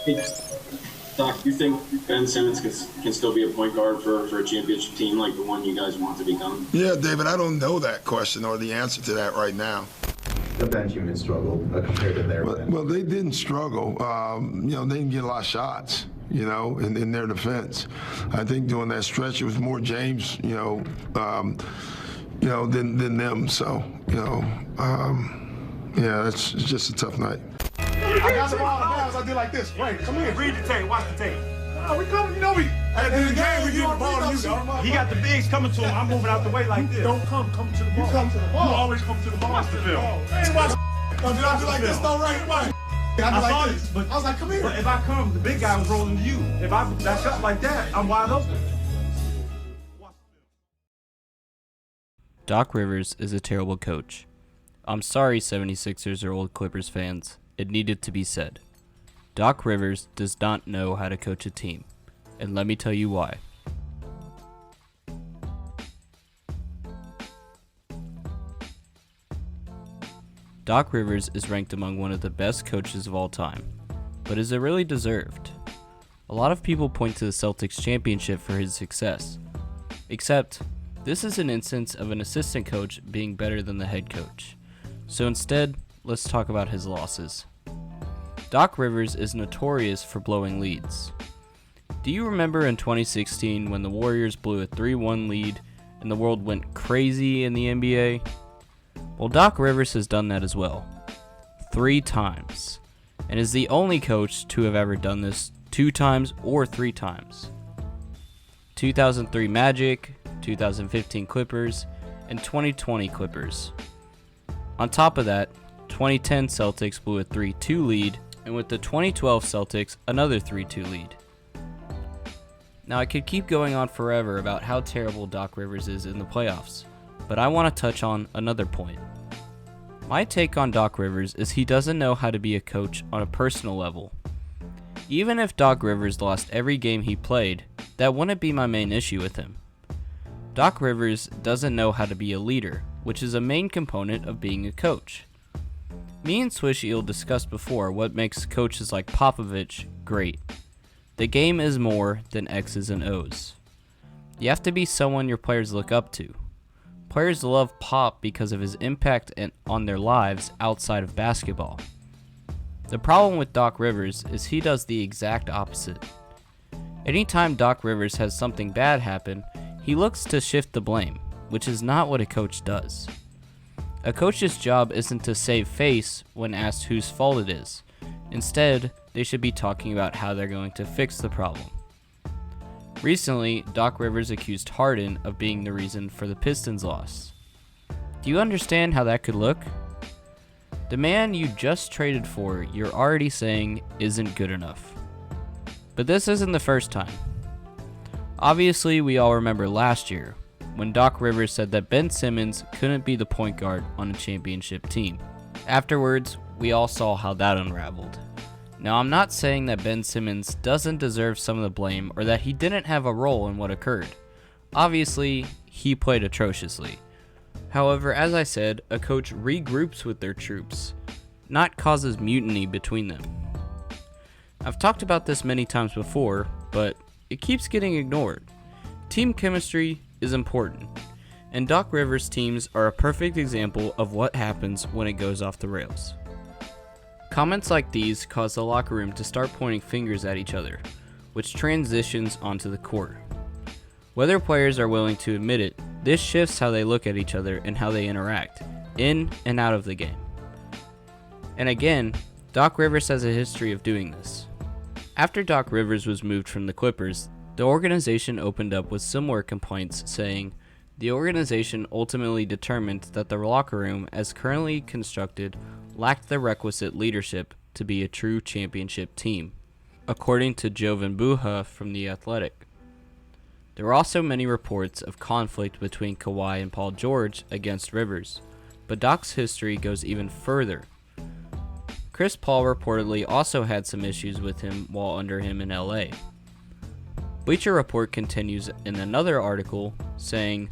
Hey, Doc, do you think Ben Simmons can still be a point guard for a championship team like the one you guys want to become? Yeah, David, I don't know that question or the answer to that right now. The bench unit struggled compared to their bench. Well, they didn't struggle. They didn't get a lot of shots, in their defense. I think during that stretch, it was more James, than them. So, it's just a tough night. I got the ball out of bounds. I did like this. Wait, come here. Read the tape. Watch the tape. No, we coming. At the end of the game, we get the ball to you. He got the bigs coming to him. I'm moving out the way like this. Don't come to the ball. You come to the ball. You always come to the ball. Watch the film. Did I do like this though, right? Watch. I saw this, but I was like, come here. But if I come, the big guy was rolling to you. If I back up like that, I'm wide open. Doc Rivers is a terrible coach. I'm sorry, 76ers or old Clippers fans. It needed to be said. Doc Rivers does not know how to coach a team, and let me tell you why. Doc Rivers is ranked among one of the best coaches of all time, but is it really deserved? A lot of people point to the Celtics championship for his success, except this is an instance of an assistant coach being better than the head coach. So instead, let's talk about his losses. Doc Rivers is notorious for blowing leads. Do you remember in 2016 when the Warriors blew a 3-1 lead and the world went crazy in the NBA? Well, Doc Rivers has done that as well, 3 times, and is the only coach to have ever done this 2 times or 3 times. 2003 Magic, 2015 Clippers, and 2020 Clippers. On top of that, 2010 Celtics blew a 3-2 lead, and with the 2012 Celtics, another 3-2 lead. Now, I could keep going on forever about how terrible Doc Rivers is in the playoffs, but I want to touch on another point. My take on Doc Rivers is he doesn't know how to be a coach on a personal level. Even if Doc Rivers lost every game he played, that wouldn't be my main issue with him. Doc Rivers doesn't know how to be a leader, which is a main component of being a coach. Me and Swish Eel discussed before what makes coaches like Popovich great. The game is more than X's and O's. You have to be someone your players look up to. Players love Pop because of his impact on their lives outside of basketball. The problem with Doc Rivers is he does the exact opposite. Anytime Doc Rivers has something bad happen, he looks to shift the blame, which is not what a coach does. A coach's job isn't to save face when asked whose fault it is. Instead, they should be talking about how they're going to fix the problem. Recently, Doc Rivers accused Harden of being the reason for the Pistons' loss. Do you understand how that could look? The man you just traded for, you're already saying isn't good enough. But this isn't the first time. Obviously, we all remember last year, when Doc Rivers said that Ben Simmons couldn't be the point guard on a championship team. Afterwards, we all saw how that unraveled. Now, I'm not saying that Ben Simmons doesn't deserve some of the blame or that he didn't have a role in what occurred. Obviously, he played atrociously. However, as I said, a coach regroups with their troops, not causes mutiny between them. I've talked about this many times before, but it keeps getting ignored. Team chemistry is important, and Doc Rivers' teams are a perfect example of what happens when it goes off the rails. Comments like these cause the locker room to start pointing fingers at each other, which transitions onto the court. Whether players are willing to admit it, this shifts how they look at each other and how they interact, in and out of the game. And again, Doc Rivers has a history of doing this. After Doc Rivers was moved from the Clippers, the organization opened up with similar complaints saying, the organization ultimately determined that the locker room, as currently constructed, lacked the requisite leadership to be a true championship team, according to Jovan Buha from The Athletic. There were also many reports of conflict between Kawhi and Paul George against Rivers, but Doc's history goes even further. Chris Paul reportedly also had some issues with him while under him in LA. Bleacher Report continues in another article saying,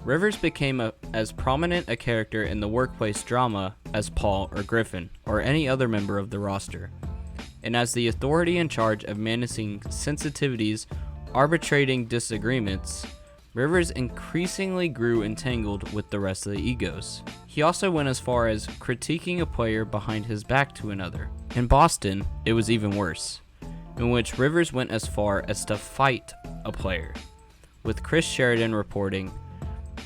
Rivers became as prominent a character in the workplace drama as Paul or Griffin or any other member of the roster. and as the authority in charge of managing sensitivities, arbitrating disagreements, Rivers increasingly grew entangled with the rest of the egos. He also went as far as critiquing a player behind his back to another. In Boston, it was even worse, in which Rivers went as far as to fight a player. With Chris Sheridan reporting,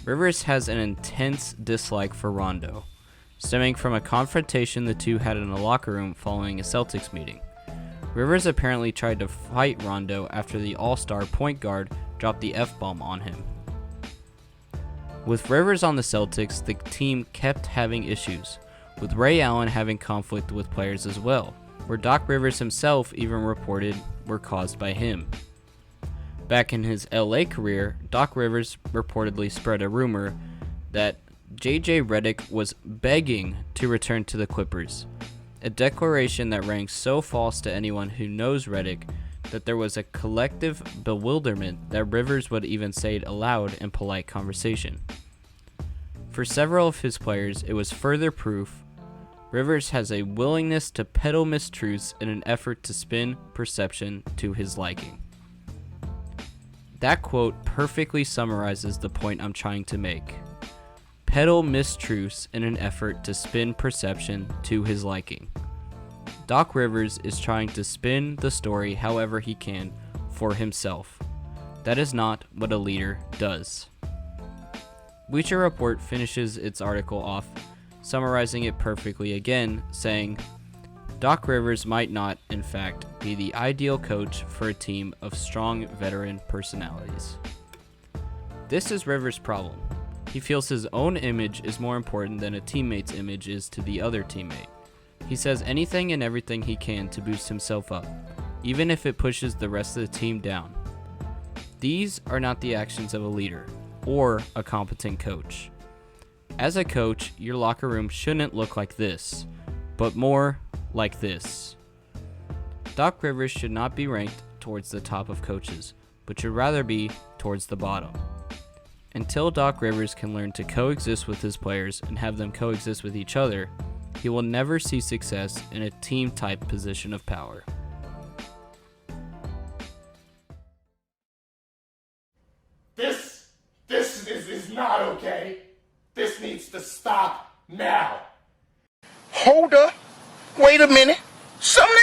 Rivers has an intense dislike for Rondo, stemming from a confrontation the two had in a locker room following a Celtics meeting. Rivers apparently tried to fight Rondo after the all-star point guard dropped the F-bomb on him. With Rivers on the Celtics, the team kept having issues, with Ray Allen having conflict with players as well, where Doc Rivers himself even reported were caused by him. Back in his LA career, Doc Rivers reportedly spread a rumor that JJ Redick was begging to return to the Clippers, a declaration that rang so false to anyone who knows Redick that there was a collective bewilderment that Rivers would even say it aloud in polite conversation. For several of his players, it was further proof Rivers has a willingness to peddle mistruths in an effort to spin perception to his liking. That quote perfectly summarizes the point I'm trying to make. Peddle mistruths in an effort to spin perception to his liking. Doc Rivers is trying to spin the story however he can for himself. That is not what a leader does. Bleacher Report finishes its article off, summarizing it perfectly again, saying, Doc Rivers might not, in fact, be the ideal coach for a team of strong veteran personalities. This is Rivers' problem. He feels his own image is more important than a teammate's image is to the other teammate. He says anything and everything he can to boost himself up, even if it pushes the rest of the team down. These are not the actions of a leader or a competent coach. As a coach, your locker room shouldn't look like this, but more like this. Doc Rivers should not be ranked towards the top of coaches, but should rather be towards the bottom. Until Doc Rivers can learn to coexist with his players and have them coexist with each other, he will never see success in a team-type position of power. This is not okay. This needs to stop now. Hold up. Wait a minute. Something